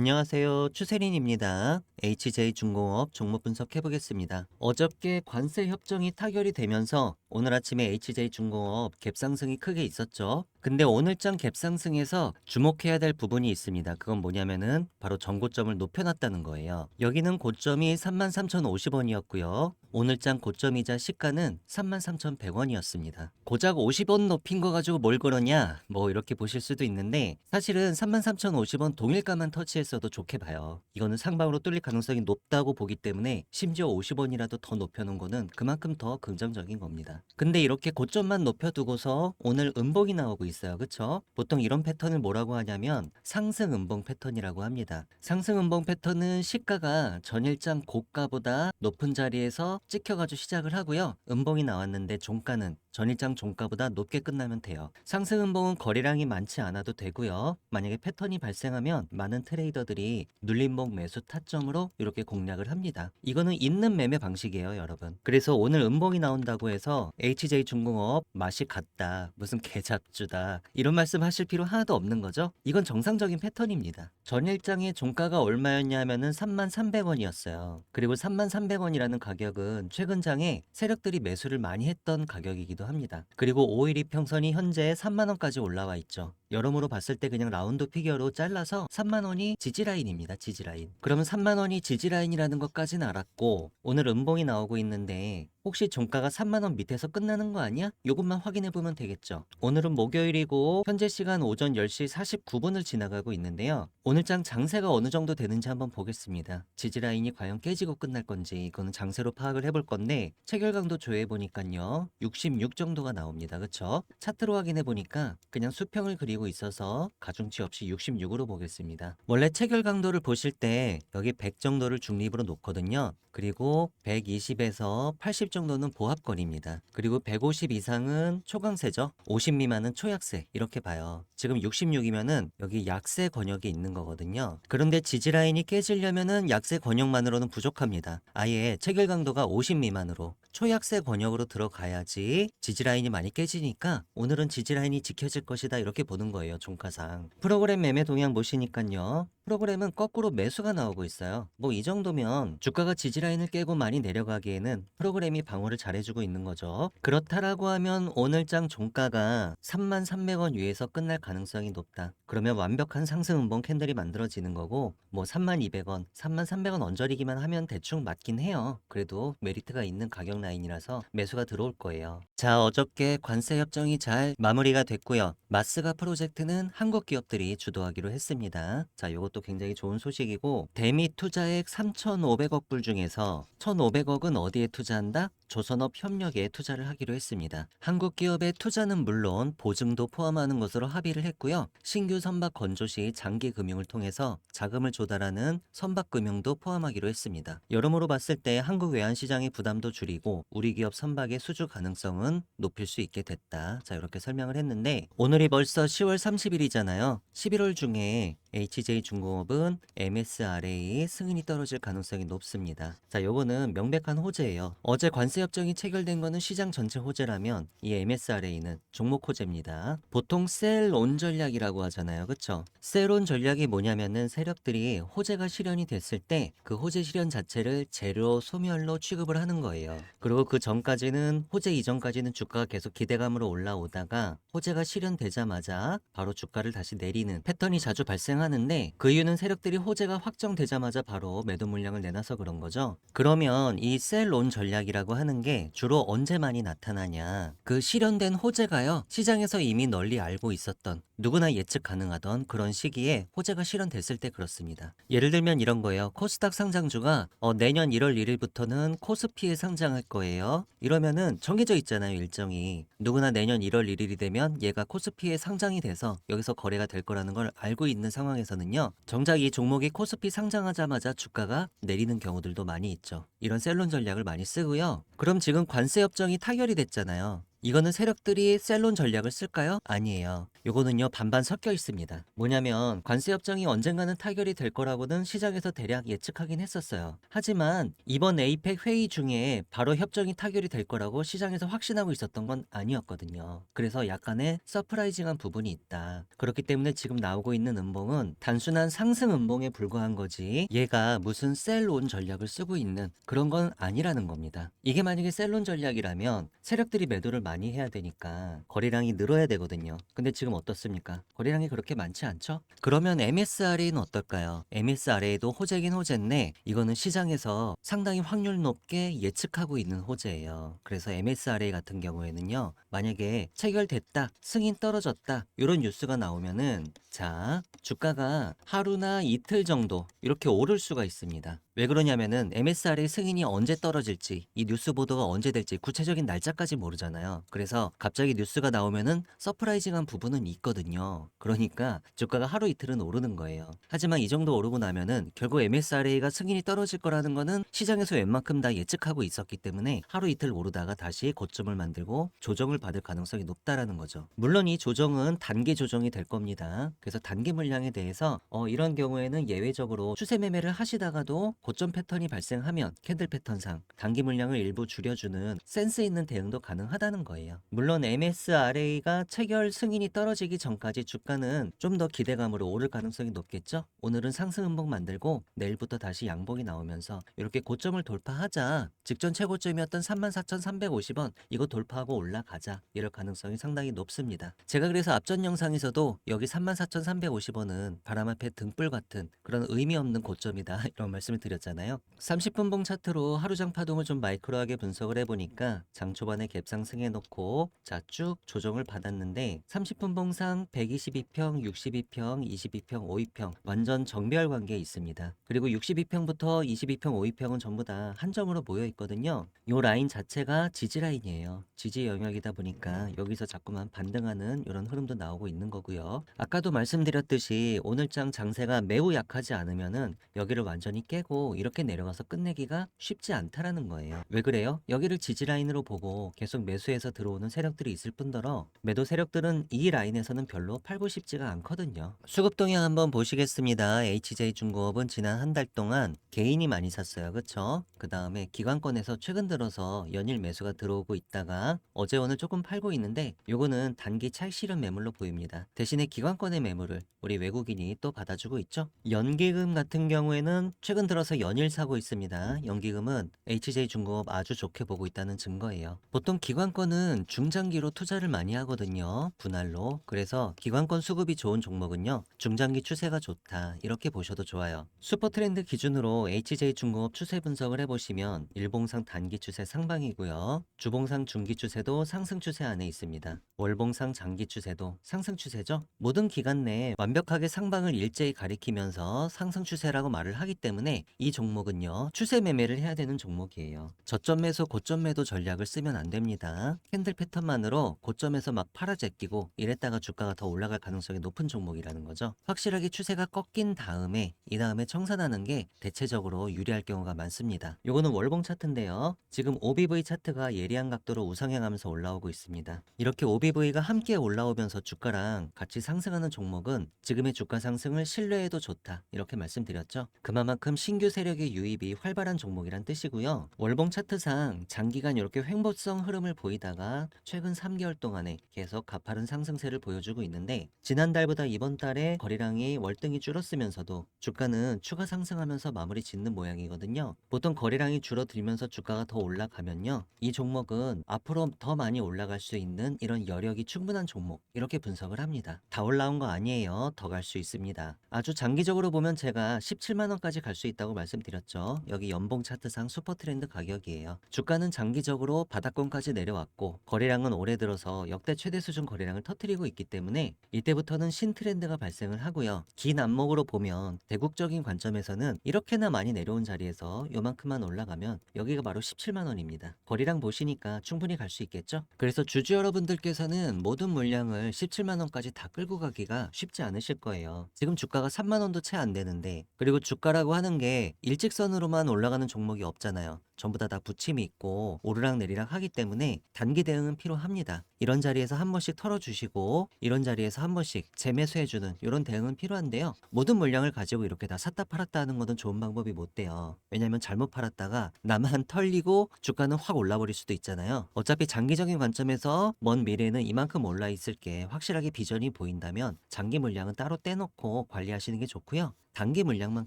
안녕하세요. 추세린입니다. HJ중공업 종목 분석해 보겠습니다. 어저께 관세 협정이 타결이 되면서 오늘 아침에 HJ중공업 갭상승이 크게 있었죠. 근데 오늘장 갭상승에서 주목해야 될 부분이 있습니다. 그건 뭐냐면은 바로 전고점을 높여놨다는 거예요. 여기는 고점이 33,050원이었고요. 오늘장 고점이자 시가는 33,100원이었습니다. 고작 50원 높인 거 가지고 뭘 그러냐? 뭐 이렇게 보실 수도 있는데 사실은 33,050원 동일가만 터치했어도 좋게 봐요. 이거는 상방으로 뚫릴 가능성이 높다고 보기 때문에 심지어 50원이라도 더 높여놓은 거는 그만큼 더 긍정적인 겁니다. 근데 이렇게 고점만 높여두고서 오늘 음봉이 나오고 있어요. 그쵸? 보통 이런 패턴을 뭐라고 하냐면 상승 음봉 패턴이라고 합니다. 상승 음봉 패턴은 시가가 전일장 고가보다 높은 자리에서 찍혀가지고 시작을 하고요. 음봉이 나왔는데 종가는 전일장 종가보다 높게 끝나면 돼요. 상승 음봉은 거래량이 많지 않아도 되고요. 만약에 패턴이 발생하면 많은 트레이더들이 눌림목 매수 타점으로 이렇게 공략을 합니다. 이거는 있는 매매 방식이에요, 여러분. 그래서 오늘 음봉이 나온다고 해서 HJ중공업 맛이 갔다, 무슨 개잡주다 이런 말씀 하실 필요 하나도 없는 거죠. 이건 정상적인 패턴입니다. 전일장의 종가가 얼마였냐면은 33,300원이었어요. 그리고 33,300원이라는 가격은 최근 장에 세력들이 매수를 많이 했던 가격이기도 합니다. 그리고 5일 이평선이 현재 3만원까지 올라와 있죠. 여러모로 봤을 때 그냥 라운드 피겨로 잘라서 3만원이 지지라인입니다. 지지라인. 그러면 3만원이 지지라인이라는 것까지는 알았고 오늘 음봉이 나오고 있는데 혹시 종가가 3만원 밑에서 끝나는 거 아니야? 요것만 확인해보면 되겠죠. 오늘은 목요일이고 현재 시간 오전 10시 49분을 지나가고 있는데요. 오늘장 장세가 어느 정도 되는지 한번 보겠습니다. 지지라인이 과연 깨지고 끝날 건지 이거는 장세로 파악을 해볼 건데 체결강도 조회해보니까요. 66 정도가 나옵니다. 그쵸? 차트로 확인해보니까 그냥 수평을 그리고 있어서 가중치 없이 66으로 보겠습니다. 원래 체결 강도를 보실 때 여기 100 정도를 중립으로 놓거든요. 그리고 120에서 80 정도는 보합권입니다. 그리고 150 이상은 초강세죠. 50 미만은 초약세 이렇게 봐요. 지금 66이면은 여기 약세 권역이 있는 거거든요. 그런데 지지라인이 깨지려면은 약세 권역만으로는 부족합니다. 아예 체결 강도가 50 미만으로 초약세 권역으로 들어가야지 지지라인이 많이 깨지니까 오늘은 지지라인이 지켜질 것이다 이렇게 보는 거예요. 종가상. 프로그램 매매 동향 보시니까요. 프로그램은 거꾸로 매수가 나오고 있어요. 뭐 이 정도면 주가가 지지라인을 깨고 많이 내려가기에는 프로그램이 방어를 잘해주고 있는 거죠. 그렇다라고 하면 오늘장 종가가 33,300원 위에서 끝날 가능성이 높다. 그러면 완벽한 상승 음봉 캔들이 만들어지는 거고 뭐 32,200원, 33,300원 언저리기만 하면 대충 맞긴 해요. 그래도 메리트가 있는 가격 라인이라서 매수가 들어올 거예요. 자, 어저께 관세 협정이 잘 마무리가 됐고요. 마스가 프로젝트는 한국 기업들이 주도하기로 했습니다. 자, 요것도 굉장히 좋은 소식이고 대미 투자액 3,500억 불 중에서 1,500억은 어디에 투자한다? 조선업 협력에 투자를 하기로 했습니다. 한국 기업의 투자는 물론 보증도 포함하는 것으로 합의를 했고요. 신규 선박 건조 시 장기 금융을 통해서 자금을 조달하는 선박 금융도 포함하기로 했습니다. 여러모로 봤을 때 한국 외환 시장의 부담도 줄이고 우리 기업 선박의 수주 가능성은 높일 수 있게 됐다. 자, 이렇게 설명을 했는데 오늘이 벌써 10월 30일이잖아요. 11월 중에 HJ중공업은 MSRA 승인이 떨어질 가능성이 높습니다. 자, 요거는 명백한 호재예요. 어제 관세 협정이 체결된 거는 시장 전체 호재라면 이 MSRA는 종목 호재입니다. 보통 셀온 전략이라고 하잖아요. 그쵸? 셀온 전략이 뭐냐면은 세력들이 호재가 실현이 됐을 때 그 호재 실현 자체를 재료 소멸로 취급을 하는 거예요. 그리고 그 전까지는 호재 이전까지는 주가가 계속 기대감으로 올라오다가 호재가 실현되자마자 바로 주가를 다시 내리는 패턴이 자주 발생하는데 그 이유는 세력들이 호재가 확정되자마자 바로 매도 물량을 내놔서 그런 거죠. 그러면 이 셀온 전략이라고 하는 게 주로 언제 많이 나타나냐? 그 실현된 호재가요. 시장에서 이미 널리 알고 있었던 누구나 예측 가능하던 그런 시기에 호재가 실현됐을 때 그렇습니다. 예를 들면 이런 거예요. 코스닥 상장주가 내년 1월 1일부터는 코스피에 상장할 거예요. 이러면은 정해져 있잖아요, 일정이. 누구나 내년 1월 1일이 되면 얘가 코스피에 상장이 돼서 여기서 거래가 될 거라는 걸 알고 있는 상황에서는요. 정작 이 종목이 코스피 상장하자마자 주가가 내리는 경우들도 많이 있죠. 이런 셀론 전략을 많이 쓰고요. 그럼 지금 관세 협정이 타결이 됐잖아요. 이거는 세력들이 셀론 전략을 쓸까요? 아니에요. 요거는요 반반 섞여 있습니다. 뭐냐면 관세 협정이 언젠가는 타결이 될 거라고는 시장에서 대략 예측하긴 했었어요. 하지만 이번 에이펙 회의 중에 바로 협정이 타결이 될 거라고 시장에서 확신하고 있었던 건 아니었거든요. 그래서 약간의 서프라이징한 부분이 있다. 그렇기 때문에 지금 나오고 있는 음봉은 단순한 상승 음봉에 불과한 거지 얘가 무슨 셀론 전략을 쓰고 있는 그런 건 아니라는 겁니다. 이게 만약에 셀론 전략이라면 세력들이 매도를 많이 해야 되니까 거래량이 늘어야 되거든요. 근데 지금 어떻습니까? 거래량이 그렇게 많지 않죠? 그러면 MSRA는 어떨까요? MSRA도 호재긴 호재인데 이거는 시장에서 상당히 확률 높게 예측하고 있는 호재예요. 그래서 MSRA 같은 경우에는요. 만약에 체결됐다, 승인 떨어졌다 이런 뉴스가 나오면은 자 주가가 하루나 이틀 정도 이렇게 오를 수가 있습니다. 왜 그러냐면은 MSR의 승인이 언제 떨어질지 이 뉴스 보도가 언제 될지 구체적인 날짜까지 모르잖아요. 그래서 갑자기 뉴스가 나오면은 서프라이징한 부분은 있거든요. 그러니까 주가가 하루 이틀은 오르는 거예요. 하지만 이 정도 오르고 나면은 결국 MSRA가 승인이 떨어질 거라는 거는 시장에서 웬만큼 다 예측하고 있었기 때문에 하루 이틀 오르다가 다시 고점을 만들고 조정을 받을 가능성이 높다라는 거죠. 물론 이 조정은 단기 조정이 될 겁니다. 그래서 단기 물량에 대해서 이런 경우에는 예외적으로 추세 매매를 하시다가도 고점 패턴이 발생하면 캔들 패턴상 단기 물량을 일부 줄여주는 센스 있는 대응도 가능하다는 거예요. 물론 MSRA가 체결 승인이 떨어지기 전까지 주가는 좀 더 기대감으로 오를 가능성이 높겠죠. 오늘은 상승 음봉 만들고 내일부터 다시 양봉이 나오면서 이렇게 고점을 돌파하자 직전 최고점이었던 34,350원 이거 돌파하고 올라가자 이럴 가능성이 상당히 높습니다. 제가 그래서 앞전 영상에서도 여기 34,350원은 바람 앞에 등불 같은 그런 의미 없는 고점이다 이런 말씀을 드렸잖아요. 30분봉 차트로 하루장 파동을 좀 마이크로하게 분석을 해보니까 장 초반에 갭상승해 놓고 자 쭉 조정을 받았는데 30분봉상 122평, 62평, 22평, 52평 완전 정배열 관계에 있습니다. 그리고 62평부터 22평, 52평은 전부 다 한 점으로 모여 있거든요. 요 라인 자체가 지지 라인이에요. 지지 영역이다 보니까 여기서 자꾸만 반등하는 이런 흐름도 나오고 있는 거고요. 아까도 말씀드렸듯이 오늘장 장세가 매우 약하지 않으면은 여기를 완전히 깨고 이렇게 내려가서 끝내기가 쉽지 않다라는 거예요. 왜 그래요? 여기를 지지 라인으로 보고 계속 매수해서 들어오는 세력들이 있을 뿐더러 매도 세력들은 이 라인에서는 별로 팔고 싶지가 않거든요. 수급 동향 한번 보시겠습니다. HJ중공업은 지난 한 달 동안 개인이 많이 샀어요. 그쵸? 그 다음에 기관권에서 최근 들어서 연일 매수가 들어오고 있다가 어제 오늘 조금 팔고 있는데 요거는 단기 찰실현 매물로 보입니다. 대신에 기관권의 매물을 우리 외국인이 또 받아주고 있죠. 연기금 같은 경우에는 최근 들어서 연일 사고 있습니다. 연기금은 HJ중공업 아주 좋게 보고 있다는 증거예요. 보통 기관권은 중장기로 투자를 많이 하거든요. 분할로. 그래서 기관권 수급이 좋은 종목은요. 중장기 추세가 좋다. 이렇게 보셔도 좋아요. 슈퍼트렌드 기준으로 HJ중공업 추세 분석을 해보시면 일봉상 단기 추세 상방이고요. 주봉상 중기 추세도 상승 추세 안에 있습니다. 월봉상 장기 추세도 상승 추세죠. 모든 기간 내에 완벽하게 상방을 일제히 가리키면서 상승 추세라고 말을 하기 때문에 이 종목은요. 추세 매매를 해야 되는 종목이에요. 저점 매수 고점 매도 전략을 쓰면 안 됩니다. 캔들 패턴만으로 고점에서 막 팔아 제끼고 이랬다가 주가가 더 올라갈 가능성이 높은 종목이라는 거죠. 확실하게 추세가 꺾인 다음에 이 다음에 청산하는 게 대체적으로 유리할 경우가 많습니다. 요거는 월봉 차트인데요. 지금 OBV 차트가 예리한 각도로 우상향하면서 올라오고 있습니다. 이렇게 OBV가 함께 올라오면서 주가랑 같이 상승하는 종목은 지금의 주가 상승을 신뢰해도 좋다 이렇게 말씀드렸죠. 그만큼 신규 세력의 유입이 활발한 종목이란 뜻이고요. 월봉 차트상 장기간 이렇게 횡보성 흐름을 보이다가 최근 3개월 동안에 계속 가파른 상승세를 보여주고 있는데 지난달보다 이번 달에 거래량이 월등히 줄었으면서도 주가는 추가 상승하면서 마무리 짓는 모양이거든요. 보통 거래량이 줄어들면서 주가가 더 올라가면요. 이 종목은 앞으로 더 많이 올라갈 수 있는 이런 여력이 충분한 종목 이렇게 분석을 합니다. 다 올라온 거 아니에요. 더 갈 수 있습니다. 아주 장기적으로 보면 제가 17만 원까지 갈 수 있다고 말씀드렸죠. 여기 연봉 차트상 슈퍼트렌드 가격이에요. 주가는 장기적으로 바닥권까지 내려왔고 거래량은 올해 들어서 역대 최대 수준 거래량을 터뜨리고 있기 때문에 이때부터는 신트렌드가 발생을 하고요. 긴 안목으로 보면 대국적인 관점에서는 이렇게나 많이 내려온 자리에서 요만큼만 올라가면 여기가 바로 17만 원입니다. 거래량 보시니까 충분히 갈 수 있겠죠? 그래서 주주 여러분들께서는 모든 물량을 17만 원까지 다 끌고 가기가 쉽지 않으실 거예요. 지금 주가가 3만 원도 채 안 되는데 그리고 주가라고 하는 게 일직선으로만 올라가는 종목이 없잖아요. 전부 다 부침이 있고 오르락내리락 하기 때문에 단기 대응은 필요합니다. 이런 자리에서 한 번씩 털어주시고 이런 자리에서 한 번씩 재매수해주는 이런 대응은 필요한데요. 모든 물량을 가지고 이렇게 다 샀다 팔았다 하는 것은 좋은 방법이 못 돼요. 왜냐하면 잘못 팔았다가 나만 털리고 주가는 확 올라버릴 수도 있잖아요. 어차피 장기적인 관점에서 먼 미래에는 이만큼 올라 있을 게 확실하게 비전이 보인다면 장기 물량은 따로 떼놓고 관리하시는 게 좋고요. 단기 물량만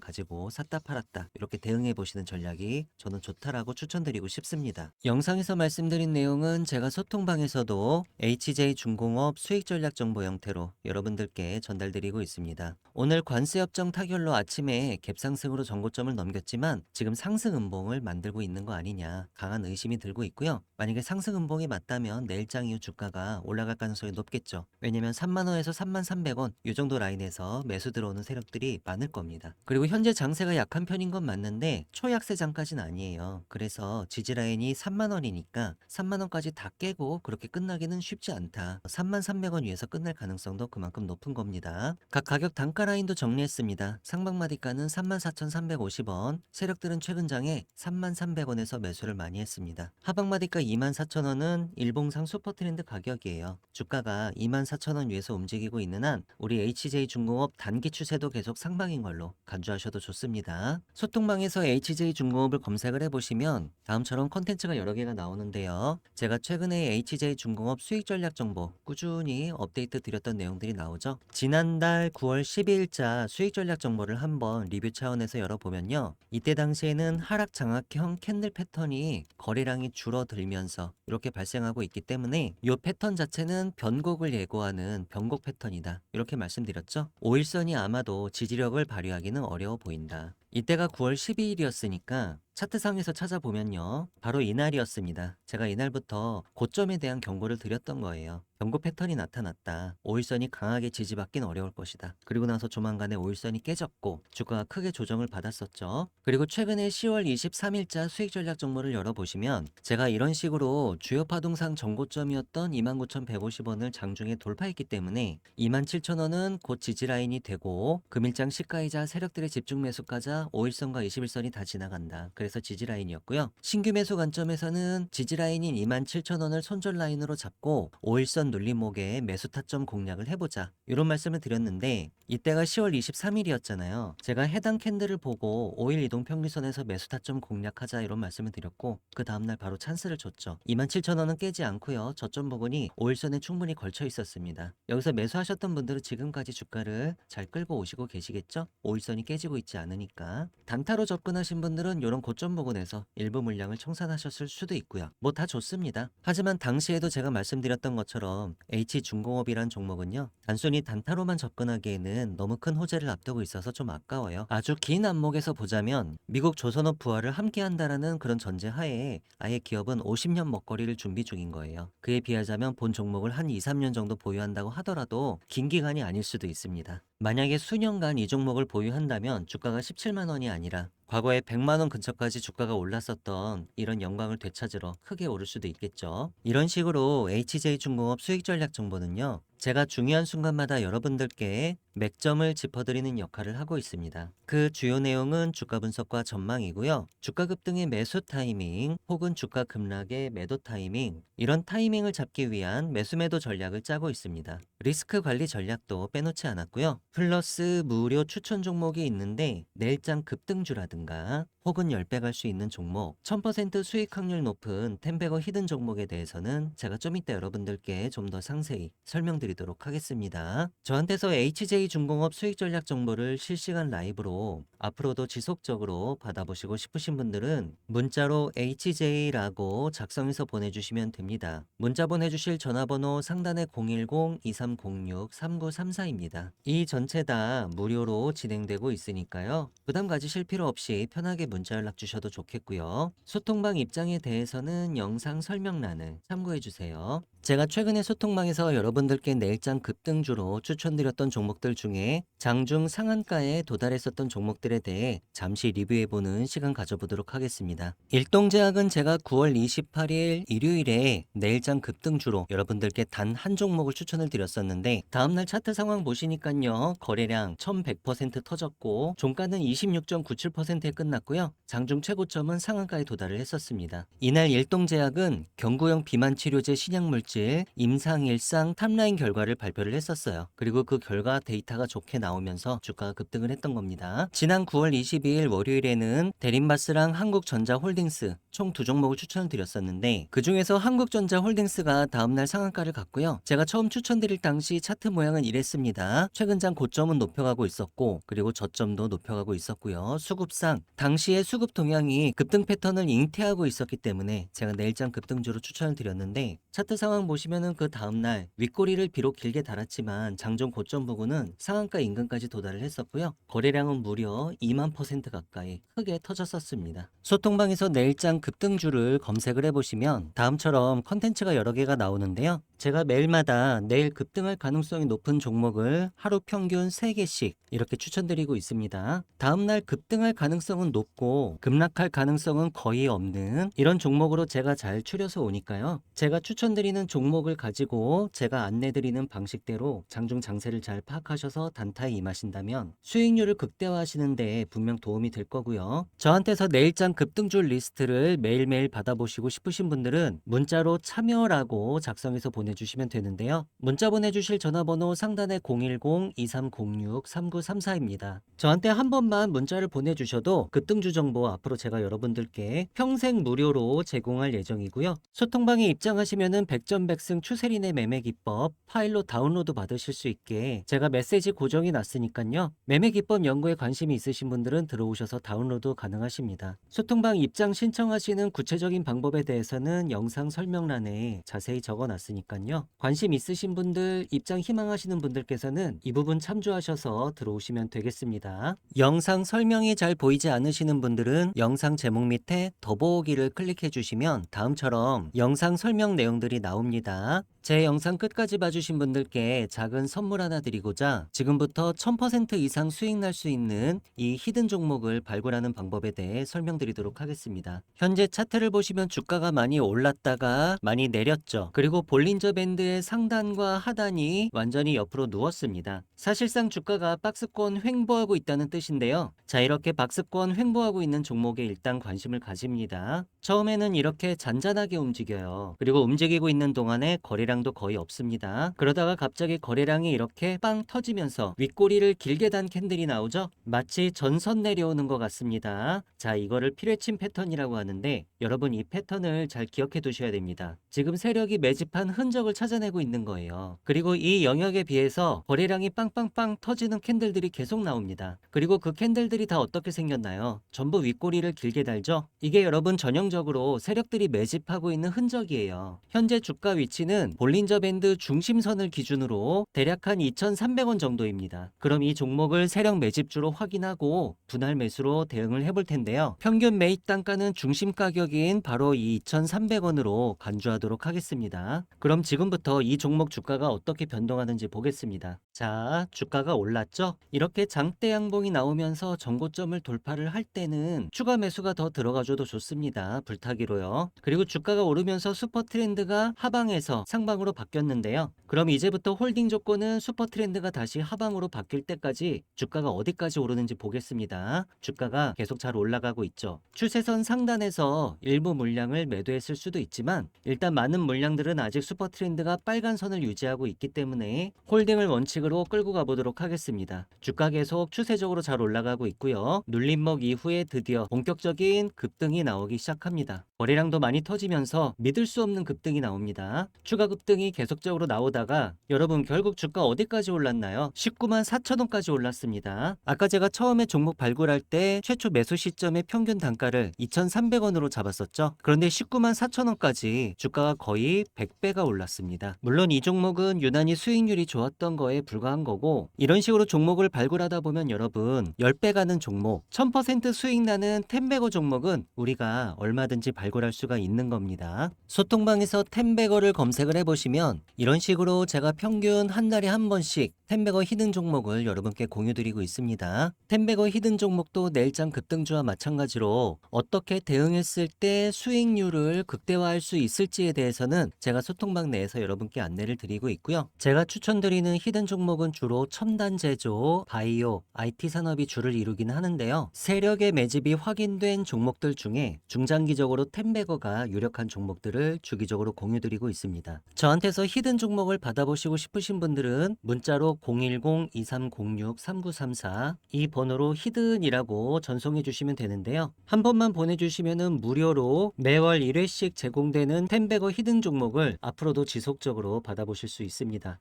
가지고 샀다 팔았다 이렇게 대응해 보시는 전략이 저는 좋다라고 추천드리고 싶습니다. 영상에서 말씀드린 내용은 제가 소통방에서도 HJ중공업 수익 전략 정보 형태로 여러분들께 전달드리고 있습니다. 오늘 관세 협정 타결로 아침에 갭상승으로 전고점을 넘겼지만 지금 상승 음봉을 만들고 있는 거 아니냐 강한 의심이 들고 있고요. 만약에 상승 음봉이 맞다면 내일장 이후 주가가 올라갈 가능성이 높겠죠. 왜냐면 3만원에서 33,300원 이 정도 라인에서 매수 들어오는 세력들이 많을 겁니다. 그리고 현재 장세가 약한 편인 건 맞는데 초약세장까지는 아니에요. 그래서 지지라인이 3만원이니까 3만원까지 다 깨고 그렇게 끝나기는 쉽지 않다. 33,300원 위에서 끝날 가능성도 그만큼 높은 겁니다. 각 가격 단가 라인도 정리했습니다. 상방마디가는 34,350원, 세력들은 최근 장에 33,300원에서 매수를 많이 했습니다. 하방마디가 24,000원은 일봉상 슈퍼트렌드 가격이에요. 주가가 24,000원 위에서 움직이고 있는 한 우리 HJ중공업 단기 추세도 계속 상방인 걸로 간주하셔도 좋습니다. 소통방에서 HJ중공업을 검색을 해보시면 다음처럼 컨텐츠가 여러 개가 나오는데요. 제가 최근에 HJ중공업 수익 전략 정보 꾸준히 업데이트 드렸던 내용들이 나오죠. 지난달 9월 12일자 수익 전략 정보를 한번 리뷰 차원에서 열어보면요. 이때 당시에는 하락 장악형 캔들 패턴이 거래량이 줄어들면서 이렇게 발생하고 있기 때문에 이 패턴 자체는 변곡을 예고하는 변곡 패턴이다. 이렇게 말씀드렸죠. 5일선이 아마도 지지력을 발휘하기는 어려워 보인다. 이때가 9월 12일이었으니까 차트상에서 찾아보면요. 바로 이날이었습니다. 제가 이날부터 고점에 대한 경고를 드렸던 거예요. 경고 패턴이 나타났다. 5일선이 강하게 지지받긴 어려울 것이다. 그리고 나서 조만간에 5일선이 깨졌고 주가가 크게 조정을 받았었죠. 그리고 최근에 10월 23일자 수익 전략 정보를 열어보시면 제가 이런 식으로 주요 파동상 전고점이었던 29,150원을 장중에 돌파했기 때문에 27,000원은 곧 지지라인이 되고 금일장 시가이자 세력들의 집중 매수가자 5일선과 21선이 다 지나간다. 그래서 지지라인이었고요. 신규 매수 관점에서는 지지라인인 27,000원을 손절 라인으로 잡고 5일선 눌림목에 매수 타점 공략을 해보자. 이런 말씀을 드렸는데 이때가 10월 23일이었잖아요. 제가 해당 캔들을 보고 5일 이동 평균선에서 매수 타점 공략하자 이런 말씀을 드렸고 그 다음날 바로 찬스를 줬죠. 27,000원은 깨지 않고요. 저점 부분이 5일선에 충분히 걸쳐 있었습니다. 여기서 매수하셨던 분들은 지금까지 주가를 잘 끌고 오시고 계시겠죠? 5일선이 깨지고 있지 않으니까. 단타로 접근하신 분들은 이런 고점 부근에서 일부 물량을 청산하셨을 수도 있고요. 뭐 다 좋습니다. 하지만 당시에도 제가 말씀드렸던 것처럼 H중공업이란 종목은요. 단순히 단타로만 접근하기에는 너무 큰 호재를 앞두고 있어서 좀 아까워요. 아주 긴 안목에서 보자면 미국 조선업 부활을 함께 한다라는 그런 전제 하에 아예 기업은 50년 먹거리를 준비 중인 거예요. 그에 비하자면 본 종목을 한 2, 3년 정도 보유한다고 하더라도 긴 기간이 아닐 수도 있습니다. 만약에 수년간 이 종목을 보유한다면 주가가 17만 원이 아니라 과거에 100만 원 근처까지 주가가 올랐었던 이런 영광을 되찾으러 크게 오를 수도 있겠죠. 이런 식으로 HJ중공업 수익 전략 정보는요. 제가 중요한 순간마다 여러분들께 맥점을 짚어드리는 역할을 하고 있습니다. 그 주요 내용은 주가 분석과 전망이고요. 주가 급등의 매수 타이밍 혹은 주가 급락의 매도 타이밍 이런 타이밍을 잡기 위한 매수 매도 전략을 짜고 있습니다. 리스크 관리 전략도 빼놓지 않았고요. 플러스 무료 추천 종목이 있는데 내일장 급등주라든가 혹은 10배 갈 수 있는 종목 1000% 수익 확률 높은 텐베거 히든 종목에 대해서는 제가 좀 이따 여러분들께 좀 더 상세히 설명드리도록 하겠습니다. 저한테서 HJ중공업 수익 전략 정보를 실시간 라이브로 앞으로도 지속적으로 받아보시고 싶으신 분들은 문자로 HJ라고 작성해서 보내주시면 됩니다. 문자 보내주실 전화번호 상단에 010-2306-3934입니다. 이 전체 다 무료로 진행되고 있으니까요. 부담 가지실 필요 없이 편하게 문자 연락 주셔도 좋겠고요. 소통방 입장에 대해서는 영상 설명란을 참고해주세요. 제가 최근에 소통방에서 여러분들께 내일장 급등주로 추천드렸던 종목들 중에 장중 상한가에 도달했었던 종목들에 대해 잠시 리뷰해보는 시간 가져보도록 하겠습니다. 일동제약은 제가 9월 28일 일요일에 내일장 급등주로 여러분들께 단 한 종목을 추천을 드렸었는데 다음날 차트 상황 보시니까요. 거래량 1100% 터졌고 종가는 26.97%에 끝났고요. 있었고요. 장중 최고점은 상한가에 도달을 했었습니다. 이날 일동제약은 경구용 비만 치료제 신약물질 임상일상 탑라인 결과를 발표를 했었어요. 그리고 그 결과 데이터가 좋게 나오면서 주가가 급등을 했던 겁니다. 지난 9월 22일 월요일에는 대림바스랑 한국전자홀딩스 총 두 종목을 추천을 드렸었는데, 그 중에서 한국전자홀딩스가 다음날 상한가를 갔고요. 제가 처음 추천드릴 당시 차트 모양은 이랬습니다. 최근장 고점은 높여가고 있었고, 그리고 저점도 높여가고 있었고요. 수급상 당시의 수급 동향이 급등 패턴을 잉태하고 있었기 때문에 제가 내일장 급등주로 추천을 드렸는데, 차트 상황 보시면은 그 다음날 윗꼬리를 비록 길게 달았지만 장중 고점 부근은 상한가 인근까지 도달을 했었고요. 거래량은 무려 2만% 가까이 크게 터졌었습니다. 소통방에서 내일장 급등주를 검색을 해보시면 다음처럼 컨텐츠가 여러 개가 나오는데요. 제가 매일마다 내일 급등할 가능성이 높은 종목을 하루 평균 3개씩 이렇게 추천드리고 있습니다. 다음날 급등할 가능성은 높고 급락할 가능성은 거의 없는 이런 종목으로 제가 잘 추려서 오니까요. 제가 추천드리는 종목을 가지고 제가 안내드리는 방식대로 장중 장세를 잘 파악하셔서 단타에 임하신다면 수익률을 극대화하시는 데 분명 도움이 될 거고요. 저한테서 내일장 급등주 리스트를 매일매일 받아보시고 싶으신 분들은 문자로 참여라고 작성해서 보내주시면 되는데요. 문자 보내주실 전화번호 상단에 010-2306-3934입니다. 저한테 한 번만 문자를 보내주셔도 급등주 정보 앞으로 제가 여러분들께 평생 무료로 제공할 예정이고요. 소통방에 입장하시면은 백전백승 추세린의 매매 기법 파일로 다운로드 받으실 수 있게 제가 메시지 고정이 났으니까요. 매매 기법 연구에 관심이 있으신 분들은 들어오셔서 다운로드 가능하십니다. 소통방 입장 신청하시는 구체적인 방법에 대해서는 영상 설명란에 자세히 적어놨으니까요. 관심 있으신 분들, 입장 희망하시는 분들께서는 이 부분 참조하셔서 들어오시면 되겠습니다. 영상 설명이 잘 보이지 않으시는 분들은 영상 제목 밑에 더보기를 클릭해 주시면 다음처럼 영상 설명 내용들이 나옵니다. 제 영상 끝까지 봐주신 분들께 작은 선물 하나 드리고자 지금부터 1000% 이상 수익 날 수 있는 이 히든 종목을 발굴하는 방법에 대해 설명드리도록 하겠습니다. 현재 차트를 보시면 주가가 많이 올랐다가 많이 내렸죠. 그리고 볼린저 밴드의 상단과 하단이 완전히 옆으로 누웠습니다. 사실상 주가가 박스권 횡보하고 있다는 뜻인데요. 자, 이렇게 박스권 횡보하고 있는 종목에 일단 관심을 가집니다. 처음에는 이렇게 잔잔하게 움직여요. 그리고 움직이고 있는 동안에 거래량도 거의 없습니다. 그러다가 갑자기 거래량이 이렇게 빵 터지면서 윗꼬리를 길게 단 캔들이 나오죠. 마치 전선 내려오는 것 같습니다. 자, 이거를 피뢰침 패턴이라고 하는데 여러분 이 패턴을 잘 기억해 두셔야 됩니다. 지금 세력이 매집한 흔적을 찾아내고 있는 거예요. 그리고 이 영역에 비해서 거래량이 빵빵빵 터지는 캔들들이 계속 나옵니다. 그리고 그 캔들들이 다 어떻게 생겼나요? 전부 윗꼬리를 길게 달죠? 이게 여러분 전형적으로 세력들이 매집하고 있는 흔적이에요. 현재 주가 위치는 볼린저 밴드 중심선을 기준으로 대략 한 2,300원 정도입니다. 그럼 이 종목을 세력 매집주로 확인하고 분할 매수로 대응을 해볼 텐데요. 평균 매입 단가는 중심 가격인 바로 이 2,300원으로 간주하도록 하겠습니다. 그럼 지금부터 이 종목 주가가 어떻게 변동하는지 보겠습니다. 자, 주가가 올랐죠? 이렇게 장대 양봉이 나오면서 전고점을 돌파를 할 때는 추가 매수가 더 들어가줘도 좋습니다. 불타기로요. 그리고 주가가 오르면서 슈퍼 트렌드가 하방에서 상방으로 바뀌었는데요. 그럼 이제부터 홀딩 조건은 슈퍼 트렌드가 다시 하방으로 바뀔 때까지 주가가 어디까지 오르는지 보겠습니다. 주가가 계속 잘 올라가고 있죠. 추세선 상단에서 일부 물량을 매도했을 수도 있지만 일단 많은 물량들은 아직 슈퍼 트렌드가 빨간 선을 유지하고 있기 때문에 홀딩을 원칙으로 끌고 가보도록 하겠습니다. 주가 계속 추세적으로 잘 올라가고 있고요. 눌림목 이후에 드디어 본격적인 급등이 나오기 시작합니다. 거래량도 많이 터지면서 믿을 수 없는 급등이 나옵니다. 추가 급등이 계속적으로 나오다가 여러분 결국 주가 어디까지 올랐나요? 19만 4천원까지 올랐습니다. 아까 제가 처음에 종목 발굴할 때 최초 매수 시점의 평균 단가를 2,300원으로 잡았었죠. 그런데 19만 4천원까지 주가가 거의 100배가 올랐습니다. 물론 이 종목은 유난히 수익률이 좋았던 거에 불과한 거고 이런 식으로 종목을 발굴하다 보면 여러분 10배 가는 종목 1000% 수익 나는 템베거 종목은 우리가 얼마든지 발굴할 수가 있는 겁니다. 소통방에서 템베거를 검색을 해보시면 이런 식으로 제가 평균 한 달에 한 번씩 텐베거 히든 종목을 여러분께 공유드리고 있습니다. 텐베거 히든 종목도 내일장 급등주와 마찬가지로 어떻게 대응했을 때 수익률을 극대화할 수 있을지에 대해서는 제가 소통방 내에서 여러분께 안내를 드리고 있고요. 제가 추천드리는 히든 종목은 주로 첨단 제조, 바이오, IT 산업이 주를 이루긴 하는데요. 세력의 매집이 확인된 종목들 중에 중장기적으로 텐베거가 유력한 종목들을 주기적으로 공유드리고 있습니다. 저한테서 히든 종목을 받아보시고 싶으신 분들은 문자로 010-2306-3934 이 번호로 히든이라고 전송해 주시면 되는데요. 한 번만 보내주시면 무료로 매월 1회씩 제공되는 텐베거 히든 종목을 앞으로도 지속적으로 받아보실 수 있습니다.